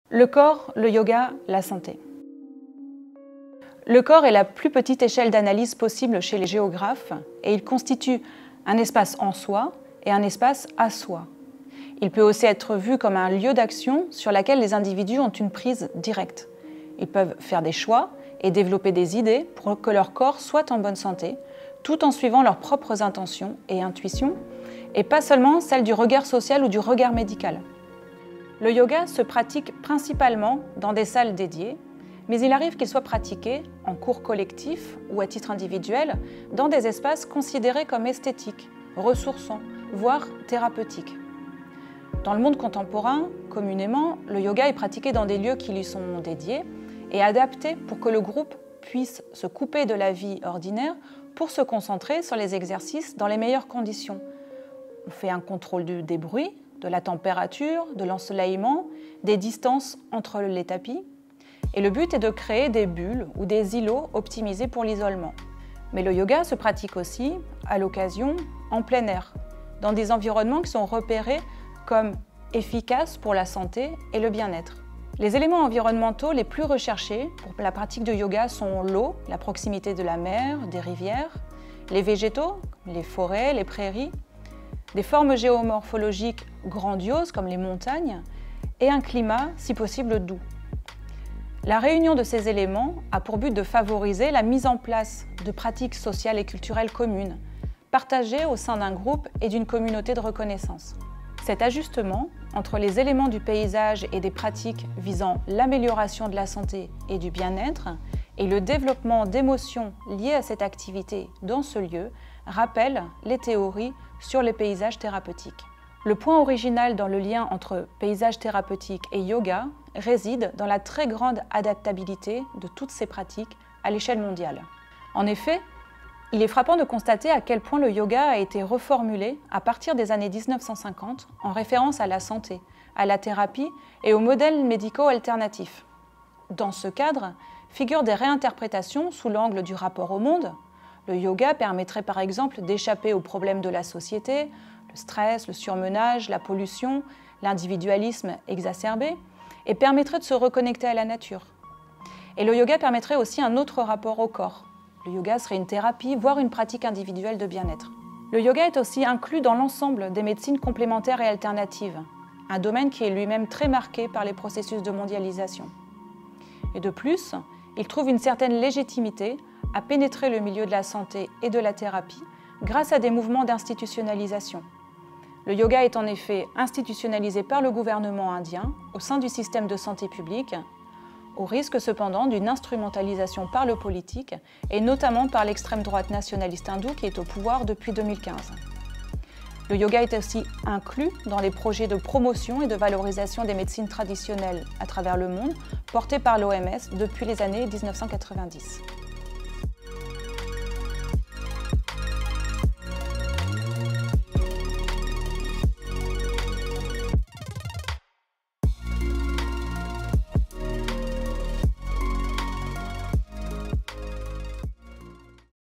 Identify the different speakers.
Speaker 1: Le corps, le yoga, la santé. Le corps est la plus petite échelle d'analyse possible chez les géographes et il constitue un espace en soi et un espace à soi. Il peut aussi être vu comme un lieu d'action sur lequel les individus ont une prise directe. Ils peuvent faire des choix et développer des idées pour que leur corps soit en bonne santé, tout en suivant leurs propres intentions et intuitions, et pas seulement celles du regard social ou du regard médical. Le yoga se pratique principalement dans des salles dédiées, mais il arrive qu'il soit pratiqué en cours collectif ou à titre individuel dans des espaces considérés comme esthétiques, ressourçants, voire thérapeutiques. Dans le monde contemporain, communément, le yoga est pratiqué dans des lieux qui lui sont dédiés et adaptés pour que le groupe puisse se couper de la vie ordinaire pour se concentrer sur les exercices dans les meilleures conditions. On fait un contrôle des bruits, de la température, de l'ensoleillement, des distances entre les tapis. Et le but est de créer des bulles ou des îlots optimisés pour l'isolement. Mais le yoga se pratique aussi, à l'occasion, en plein air, dans des environnements qui sont repérés comme efficaces pour la santé et le bien-être. Les éléments environnementaux les plus recherchés pour la pratique de yoga sont l'eau, la proximité de la mer, des rivières, les végétaux, les forêts, les prairies, des formes géomorphologiques grandioses comme les montagnes et un climat, si possible, doux. La réunion de ces éléments a pour but de favoriser la mise en place de pratiques sociales et culturelles communes, partagées au sein d'un groupe et d'une communauté de reconnaissance. Cet ajustement entre les éléments du paysage et des pratiques visant l'amélioration de la santé et du bien-être et le développement d'émotions liées à cette activité dans ce lieu rappelle les théories sur les paysages thérapeutiques. Le point original dans le lien entre paysage thérapeutique et yoga réside dans la très grande adaptabilité de toutes ces pratiques à l'échelle mondiale. En effet, il est frappant de constater à quel point le yoga a été reformulé à partir des années 1950 en référence à la santé, à la thérapie et aux modèles médicaux alternatifs. Dans ce cadre, figurent des réinterprétations sous l'angle du rapport au monde. Le yoga permettrait par exemple d'échapper aux problèmes de la société, le stress, le surmenage, la pollution, l'individualisme exacerbé, et permettrait de se reconnecter à la nature. Et le yoga permettrait aussi un autre rapport au corps. Le yoga serait une thérapie, voire une pratique individuelle de bien-être. Le yoga est aussi inclus dans l'ensemble des médecines complémentaires et alternatives, un domaine qui est lui-même très marqué par les processus de mondialisation. Et de plus, il trouve une certaine légitimité à pénétrer le milieu de la santé et de la thérapie grâce à des mouvements d'institutionnalisation. Le yoga est en effet institutionnalisé par le gouvernement indien au sein du système de santé publique, au risque cependant d'une instrumentalisation par le politique et notamment par l'extrême droite nationaliste hindoue qui est au pouvoir depuis 2015. Le yoga est aussi inclus dans les projets de promotion et de valorisation des médecines traditionnelles à travers le monde portés par l'OMS depuis les années 1990.